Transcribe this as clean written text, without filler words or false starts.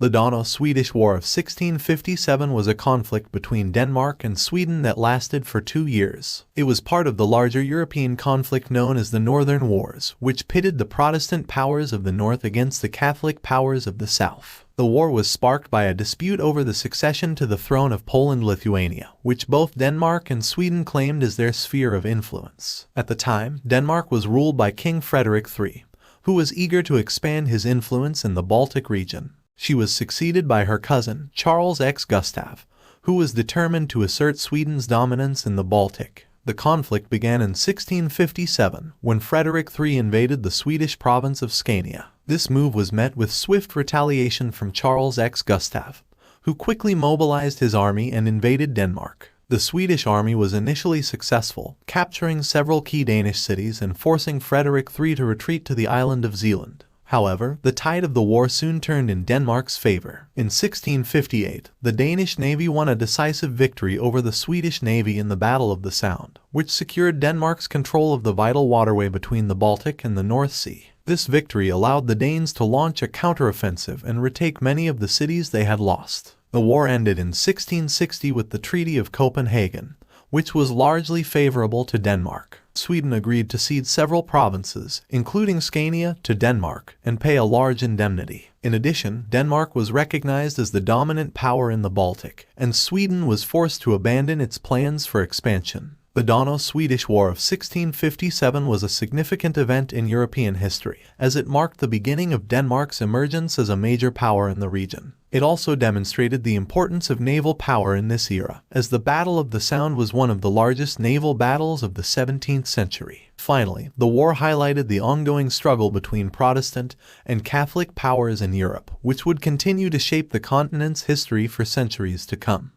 The Dano-Swedish War of 1657 was a conflict between Denmark and Sweden that lasted for 2 years. It was part of the larger European conflict known as the Northern Wars, which pitted the Protestant powers of the north against the Catholic powers of the south. The war was sparked by a dispute over the succession to the throne of Poland-Lithuania, which both Denmark and Sweden claimed as their sphere of influence. At the time, Denmark was ruled by King Frederick III, who was eager to expand his influence in the Baltic region. She was succeeded by her cousin, Charles X. Gustav, who was determined to assert Sweden's dominance in the Baltic. The conflict began in 1657, when Frederick III invaded the Swedish province of Scania. This move was met with swift retaliation from Charles X. Gustav, who quickly mobilized his army and invaded Denmark. The Swedish army was initially successful, capturing several key Danish cities and forcing Frederick III to retreat to the island of Zealand. However, the tide of the war soon turned in Denmark's favor. In 1658, the Danish navy won a decisive victory over the Swedish navy in the Battle of the Sound, which secured Denmark's control of the vital waterway between the Baltic and the North Sea. This victory allowed the Danes to launch a counteroffensive and retake many of the cities they had lost. The war ended in 1660 with the Treaty of Copenhagen, which was largely favorable to Denmark. Sweden agreed to cede several provinces, including Scania, to Denmark and pay a large indemnity. In addition, Denmark was recognized as the dominant power in the Baltic, and Sweden was forced to abandon its plans for expansion. The Dano-Swedish War of 1657 was a significant event in European history, as it marked the beginning of Denmark's emergence as a major power in the region. It also demonstrated the importance of naval power in this era, as the Battle of the Sound was one of the largest naval battles of the 17th century. Finally, the war highlighted the ongoing struggle between Protestant and Catholic powers in Europe, which would continue to shape the continent's history for centuries to come.